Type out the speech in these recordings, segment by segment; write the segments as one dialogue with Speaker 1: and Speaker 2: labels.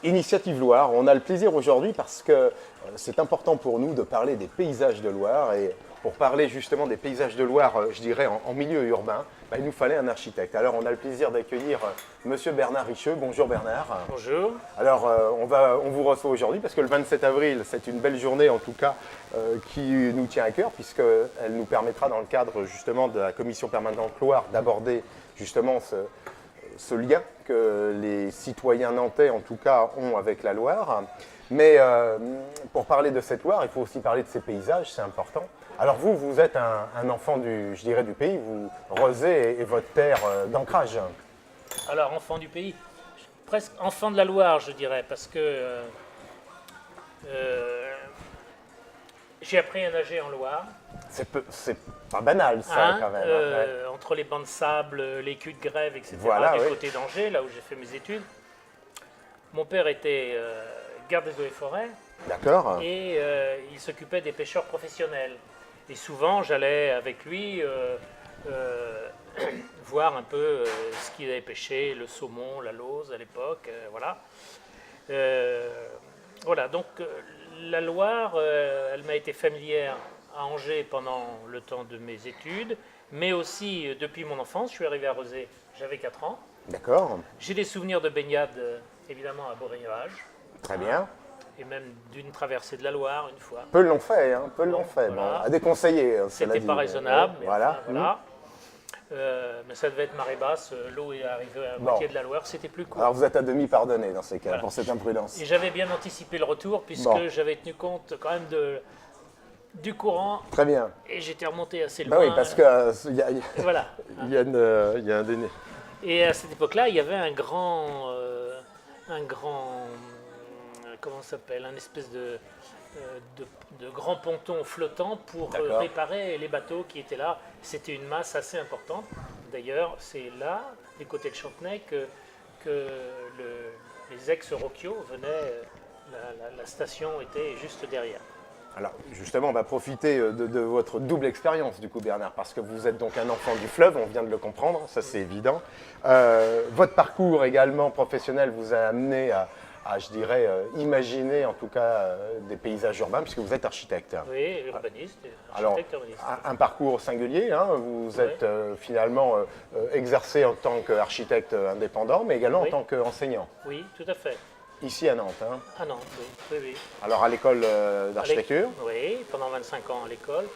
Speaker 1: Initiative Loire, on a le plaisir aujourd'hui parce que c'est important pour nous de parler des paysages de Loire. Et pour parler justement des paysages de Loire, je dirais en milieu urbain, il nous fallait un architecte. Alors on a le plaisir d'accueillir Monsieur Bernard Richeux. Bonjour Bernard.
Speaker 2: Bonjour.
Speaker 1: Alors on vous reçoit aujourd'hui parce que le 27 avril, c'est une belle journée en tout cas qui nous tient à cœur puisqu'elle nous permettra dans le cadre justement de la commission permanente Loire d'aborder justement ce lien que les citoyens nantais, en tout cas, ont avec la Loire. Mais pour parler de cette Loire, il faut aussi parler de ses paysages, c'est important. Alors vous êtes un enfant je dirais, du pays, vous, Rezé est votre terre d'ancrage.
Speaker 2: Alors, enfant du pays, presque enfant de la Loire, je dirais, parce que j'ai appris à nager en Loire.
Speaker 1: C'est pas banal, ça, quand même. Ouais.
Speaker 2: Entre les bancs de sable, les culs de grève, etc.,
Speaker 1: Voilà,
Speaker 2: du
Speaker 1: oui.
Speaker 2: côté d'Angers, là où j'ai fait mes études. Mon père était garde des eaux et forêts
Speaker 1: D'accord.
Speaker 2: et il s'occupait des pêcheurs professionnels. Et souvent, j'allais avec lui voir un peu ce qu'il avait pêché, le saumon, la lauze à l'époque, voilà. Voilà, donc la Loire, elle m'a été familière à Angers pendant le temps de mes études, mais aussi depuis mon enfance. Je suis arrivé à Rezé, j'avais 4 ans.
Speaker 1: D'accord.
Speaker 2: J'ai des souvenirs de baignade, évidemment, à Beaurivage,
Speaker 1: Très bien.
Speaker 2: et même d'une traversée de la Loire une fois.
Speaker 1: Peu l'ont fait, hein, peu l'ont fait.
Speaker 2: Voilà.
Speaker 1: Bon, à déconseiller, cela
Speaker 2: C'était
Speaker 1: dit.
Speaker 2: pas raisonnable, mais
Speaker 1: Voilà.
Speaker 2: enfin, voilà. Mais ça devait être marée basse, l'eau est arrivée à moitié de la Loire, c'était plus court.
Speaker 1: Alors vous êtes à demi pardonné dans ces cas,
Speaker 2: Voilà.
Speaker 1: pour cette imprudence.
Speaker 2: Et j'avais bien anticipé le retour, puisque
Speaker 1: Bon.
Speaker 2: j'avais tenu compte quand même du courant,
Speaker 1: Très bien.
Speaker 2: et j'étais remonté assez
Speaker 1: Bah
Speaker 2: loin.
Speaker 1: oui, parce que
Speaker 2: Et voilà.
Speaker 1: il y a un déni.
Speaker 2: Et à cette époque-là, il y avait comment ça s'appelle, un espèce de grand ponton flottant pour
Speaker 1: D'accord.
Speaker 2: réparer les bateaux qui étaient là. C'était une masse assez importante. D'ailleurs, c'est là, du côté de Chantenay, que les ex-Rocchio venaient. La station était juste derrière.
Speaker 1: Alors justement, on va profiter de votre double expérience du coup Bernard, parce que vous êtes donc un enfant du fleuve, on vient de le comprendre, ça c'est évident. Votre parcours également professionnel vous a amené je dirais, imaginer en tout cas des paysages urbains, puisque vous êtes architecte.
Speaker 2: Oui, urbaniste,
Speaker 1: Alors,
Speaker 2: architecte urbaniste.
Speaker 1: un parcours singulier, hein, vous êtes finalement exercé en tant qu'architecte indépendant, mais également
Speaker 2: Oui.
Speaker 1: en tant qu'enseignant,
Speaker 2: Oui, tout à fait.
Speaker 1: ici à Nantes. Hein.
Speaker 2: Ah non, oui, oui, oui.
Speaker 1: Alors à l'école d'architecture.
Speaker 2: Oui, pendant 25 ans à l'école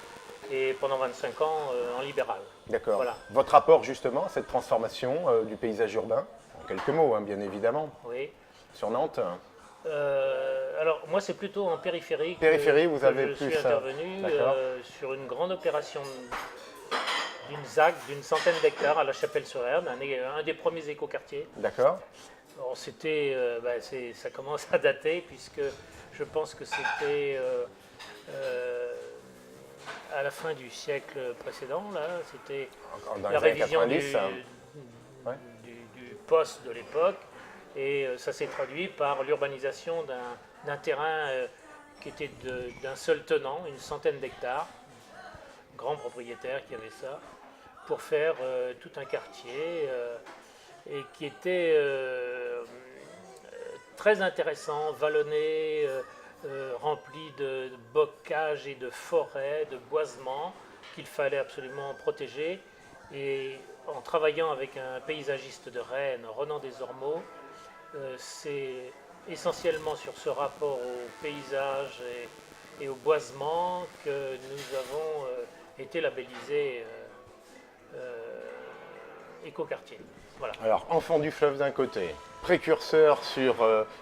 Speaker 2: et pendant 25 ans en libéral.
Speaker 1: D'accord.
Speaker 2: Voilà.
Speaker 1: Votre rapport justement à cette transformation du paysage urbain, en quelques mots hein, bien évidemment,
Speaker 2: Oui.
Speaker 1: sur Nantes.
Speaker 2: Alors moi c'est plutôt en périphérie
Speaker 1: Périphérie, vous
Speaker 2: que
Speaker 1: avez
Speaker 2: je
Speaker 1: plus
Speaker 2: suis intervenu
Speaker 1: d'accord.
Speaker 2: sur une grande opération d'une ZAC d'une centaine d'hectares à La Chapelle-sur-Erne, un des premiers écoquartiers.
Speaker 1: D'accord.
Speaker 2: Alors c'était, ça commence à dater puisque je pense que c'était à la fin du siècle précédent, là, c'était
Speaker 1: Dans
Speaker 2: la
Speaker 1: les années
Speaker 2: révision
Speaker 1: 90. Ouais.
Speaker 2: du poste de l'époque, et ça s'est traduit par l'urbanisation d'un terrain qui était d'un seul tenant, une centaine d'hectares, grand propriétaire qui avait ça, pour faire tout un quartier, et qui était très intéressant, vallonné, rempli de bocages et de forêts, de boisements qu'il fallait absolument protéger. Et en travaillant avec un paysagiste de Rennes, Renan Desormeaux, c'est essentiellement sur ce rapport au paysage et au boisement que nous avons été labellisés écoquartier. Voilà.
Speaker 1: Alors enfant du fleuve d'un côté, précurseur sur,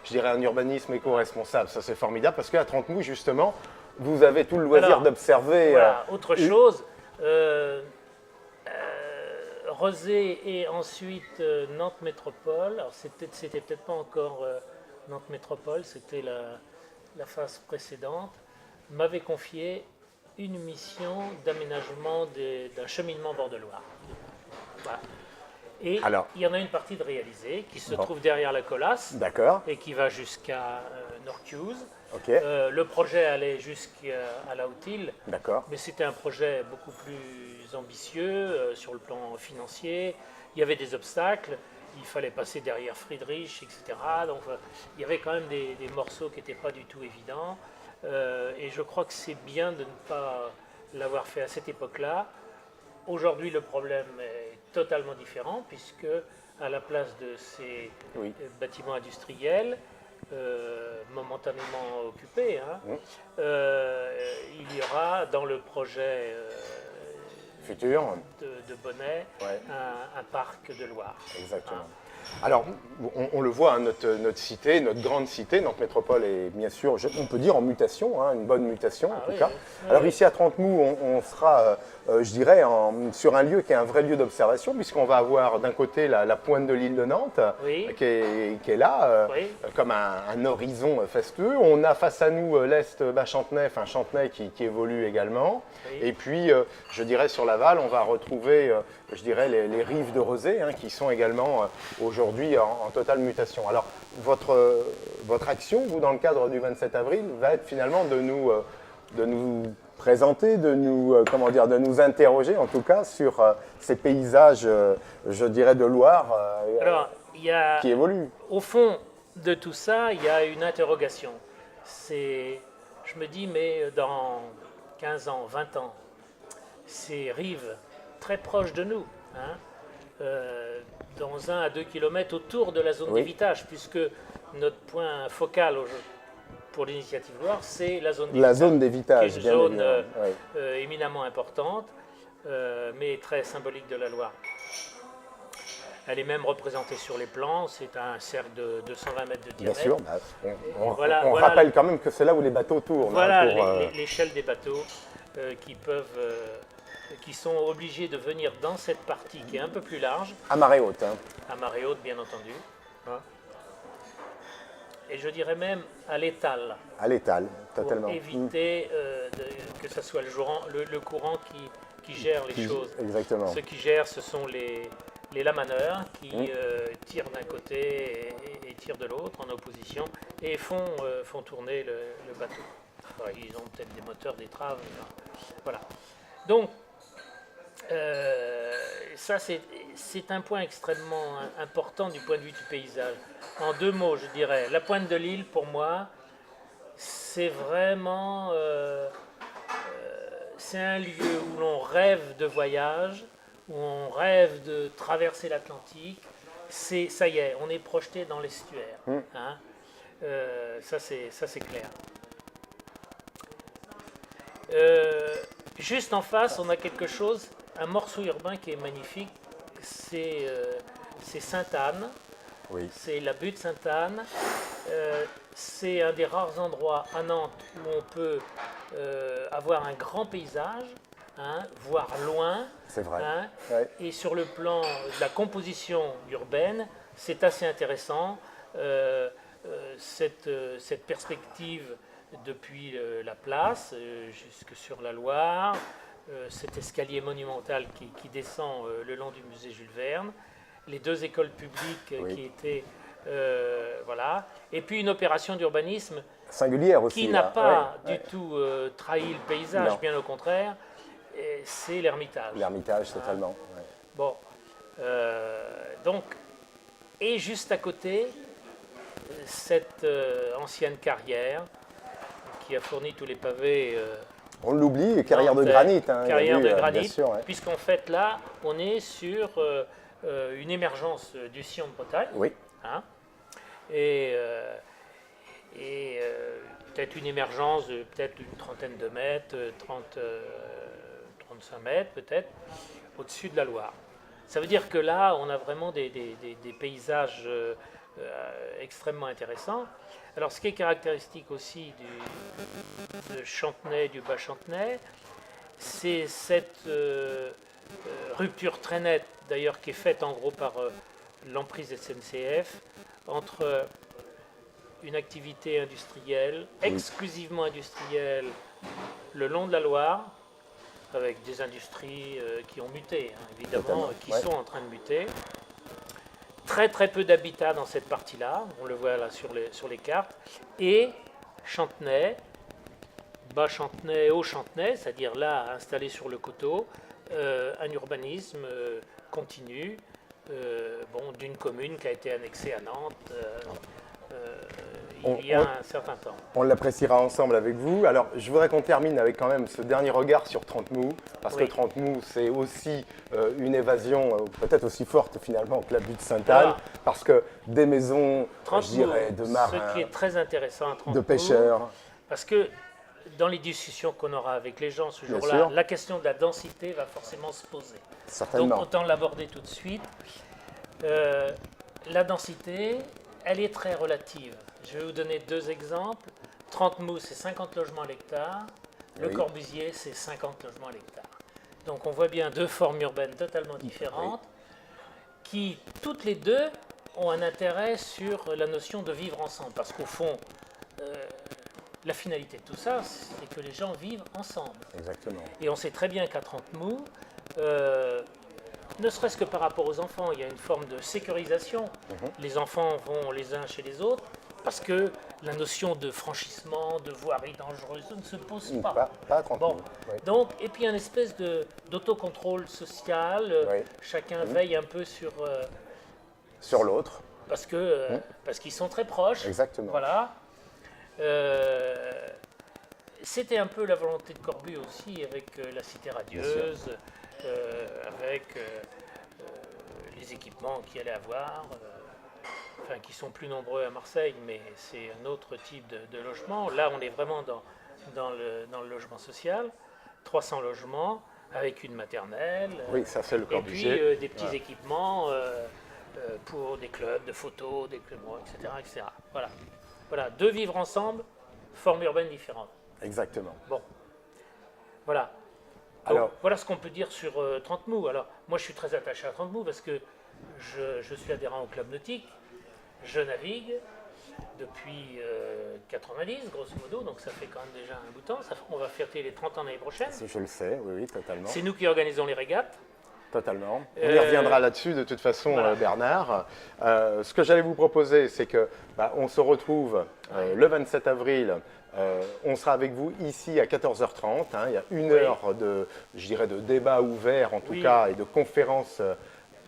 Speaker 1: je dirais, un urbanisme éco-responsable, ça c'est formidable parce qu'à Trentemoux justement, vous avez tout le loisir
Speaker 2: Alors,
Speaker 1: d'observer.
Speaker 2: Voilà, autre chose, Rezé et ensuite Nantes Métropole. Alors c'était peut-être pas encore Nantes Métropole, c'était la phase précédente, m'avait confié une mission d'aménagement d'un cheminement bord de Loire. Voilà. Et
Speaker 1: Alors.
Speaker 2: il y en a une partie de réalisée qui se
Speaker 1: Bon.
Speaker 2: trouve derrière la Colasse
Speaker 1: D'accord.
Speaker 2: et qui va jusqu'à Norcuse.
Speaker 1: Ok.
Speaker 2: Le projet allait jusqu'à la Haute-Île,
Speaker 1: D'accord.
Speaker 2: mais c'était un projet beaucoup plus ambitieux sur le plan financier. Il y avait des obstacles il fallait passer derrière Friedrich, etc. Donc il y avait quand même des morceaux qui n'étaient pas du tout évidents. Et je crois que c'est bien de ne pas l'avoir fait à cette époque-là. Aujourd'hui, le problème est totalement différent, puisque à la place de ces bâtiments industriels, momentanément occupés, hein, il y aura dans le projet
Speaker 1: futur
Speaker 2: de Bonnet un parc de Loire.
Speaker 1: Exactement. Alors, on le voit, hein, notre cité, notre grande cité, notre métropole est bien sûr, on peut dire en mutation, hein, une bonne mutation en tout cas. Alors ici à Trentemoux, on sera, je dirais, sur un lieu qui est un vrai lieu d'observation, puisqu'on va avoir d'un côté la pointe de l'île de Nantes, qui est là, comme un horizon fastueux. On a face à nous l'Est Bas-Chantenay, enfin Chantenay qui évolue également. Et puis, je dirais, sur l'aval, on va retrouver, je dirais, les rives de Rezé, hein, qui sont également aujourd'hui en totale mutation. Alors, votre action, vous, dans le cadre du 27 avril, va être finalement de nous présenter, de nous interroger, en tout cas, sur ces paysages, je dirais, de Loire qui évoluent.
Speaker 2: Au fond de tout ça, il y a une interrogation. Je me dis, mais dans 15 ans, 20 ans, ces rives très proches de nous, hein, dans 1 à 2 km autour de la zone d'évitage, puisque notre point focal pour l'initiative Loire, c'est la zone d'évitage. Qui est une zone éminemment importante, mais très symbolique de la Loire. Elle est même représentée sur les plans, c'est un cercle de 220 mètres de diamètre.
Speaker 1: Bien sûr, on rappelle quand même que c'est là où les bateaux tournent.
Speaker 2: Voilà, l'échelle des bateaux qui sont obligés de venir dans cette partie qui est un peu plus large.
Speaker 1: À marée haute. Hein.
Speaker 2: À marée haute, bien entendu. Et je dirais même à l'étal.
Speaker 1: À l'étal, totalement.
Speaker 2: Pour éviter que ce soit le courant qui gère les choses.
Speaker 1: Exactement.
Speaker 2: Ceux qui gèrent, ce sont les lamaneurs qui tirent d'un côté et tirent de l'autre en opposition et font tourner le bateau. Enfin, ils ont peut-être des moteurs d'étrave. Voilà. Donc, ça, c'est un point extrêmement important du point de vue du paysage. En 2 mots, je dirais, la pointe de l'île, pour moi, c'est vraiment c'est un lieu où l'on rêve de voyage, où on rêve de traverser l'Atlantique. Ça y est, on est projeté dans l'estuaire. Hein. Ça, c'est clair. Juste en face, on a quelque chose, un morceau urbain qui est magnifique, c'est Sainte-Anne, c'est la butte Sainte-Anne, c'est un des rares endroits à Nantes où on peut avoir un grand paysage, hein, voir loin,
Speaker 1: c'est vrai.
Speaker 2: Hein, et sur le plan de la composition urbaine, c'est assez intéressant, cette perspective depuis la place jusque sur la Loire, cet escalier monumental qui descend le long du musée Jules Verne, les 2 écoles publiques qui étaient voilà, et puis une opération d'urbanisme
Speaker 1: singulière aussi,
Speaker 2: qui n'a pas du tout trahi le paysage, bien au contraire, c'est l'Ermitage.
Speaker 1: L'Ermitage, totalement.
Speaker 2: Bon, donc, et juste à côté, cette ancienne carrière qui a fourni tous les pavés.
Speaker 1: On l'oublie, carrière de granit. Hein,
Speaker 2: carrière de granit, puisqu'en fait là, on est sur une émergence du sillon de Bretagne.
Speaker 1: Oui.
Speaker 2: Hein, et peut-être une émergence de peut-être une trentaine de mètres, 35 mètres peut-être, au-dessus de la Loire. Ça veut dire que là, on a vraiment des paysages extrêmement intéressants. Alors, ce qui est caractéristique aussi de Chantenay, du Bas-Chantenay, c'est cette rupture très nette, d'ailleurs, qui est faite en gros par l'emprise SNCF, entre une activité industrielle, exclusivement industrielle, le long de la Loire, avec des industries qui ont muté, hein, évidemment, qui sont en train de muter. Très très peu d'habitat dans cette partie-là, on le voit là sur les cartes, et Chantenay, Bas-Chantenay, Haut-Chantenay, c'est-à-dire là installé sur le coteau, un urbanisme continu, bon, d'une commune qui a été annexée à Nantes
Speaker 1: On-
Speaker 2: il y a
Speaker 1: on-
Speaker 2: un certain temps.
Speaker 1: On l'appréciera ensemble avec vous. Alors, je voudrais qu'on termine avec quand même ce dernier regard sur 30 Mous, parce
Speaker 2: Oui.
Speaker 1: que 30 Mous, c'est aussi une évasion peut-être aussi forte finalement que la butte Sainte-Anne,
Speaker 2: Voilà.
Speaker 1: parce que des maisons,
Speaker 2: 30
Speaker 1: je dirais,
Speaker 2: mots,
Speaker 1: de marins,
Speaker 2: ce qui est très intéressant à 30
Speaker 1: de
Speaker 2: mots,
Speaker 1: pêcheurs.
Speaker 2: parce que dans les discussions qu'on aura avec les gens ce
Speaker 1: Bien
Speaker 2: jour-là,
Speaker 1: sûr.
Speaker 2: la question de la densité va forcément se poser. Donc
Speaker 1: Certainement.
Speaker 2: autant l'aborder tout de suite. La densité, elle est très relative. Je vais vous donner deux exemples. 30 Mous, c'est 50 logements à l'hectare. Le
Speaker 1: Oui.
Speaker 2: Corbusier, c'est 50 logements à l'hectare. Donc on voit bien deux formes urbaines totalement différentes qui, toutes les deux, ont un intérêt sur la notion de vivre ensemble. Parce qu'au fond, la finalité de tout ça, c'est que les gens vivent ensemble.
Speaker 1: Exactement.
Speaker 2: Et on sait très bien qu'à 30 Mous, ne serait-ce que par rapport aux enfants, il y a une forme de sécurisation. Les enfants vont les uns chez les autres parce que la notion de franchissement, de voirie dangereuse ne se pose pas.
Speaker 1: Pas à 30
Speaker 2: Bon,
Speaker 1: Mous. Oui.
Speaker 2: donc, et puis il y a une espèce d'autocontrôle social.
Speaker 1: Oui.
Speaker 2: Chacun veille un peu sur...
Speaker 1: Sur l'autre,
Speaker 2: parce qu'ils sont très proches.
Speaker 1: exactement.
Speaker 2: Voilà. C'était un peu la volonté de Corbu aussi avec la Cité radieuse, avec les équipements qu'il allait avoir, enfin qui sont plus nombreux à Marseille, mais c'est un autre type de logement. Là, on est vraiment dans le logement social, 300 logements avec une maternelle.
Speaker 1: Oui, ça c'est le
Speaker 2: Et puis
Speaker 1: Corbusier.
Speaker 2: des petits équipements pour des clubs de photos, des clubs, etc., etc. Voilà. Voilà, deux vivre ensemble, formes urbaines différentes.
Speaker 1: Exactement.
Speaker 2: Bon, voilà. Donc,
Speaker 1: Alors-
Speaker 2: voilà ce qu'on peut dire sur 30 Mous. Alors, moi, je suis très attaché à 30 Mous parce que je suis adhérent au club nautique, je navigue depuis 90, grosso modo, donc ça fait quand même déjà un bout de temps. On va fêter les 30 ans l'année prochaine.
Speaker 1: Je le sais, oui, totalement.
Speaker 2: C'est nous qui organisons les régates.
Speaker 1: Totalement. On y reviendra là-dessus de toute façon,
Speaker 2: voilà.
Speaker 1: Bernard. Ce que j'allais vous proposer, c'est que on se retrouve le 27 avril. On sera avec vous ici à 14h30. Il y a une heure de, je dirais, de débat ouvert en tout cas et de conférences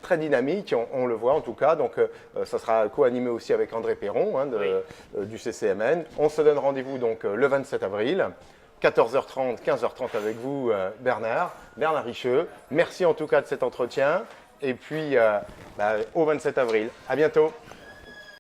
Speaker 1: très dynamique, on le voit en tout cas. Donc, ça sera co-animé aussi avec André Perron du CCMN. On se donne rendez-vous donc le 27 avril. 14h30, 15h30 avec vous, Bernard Richeux. Merci en tout cas de cet entretien. Et puis, au 27 avril. À bientôt.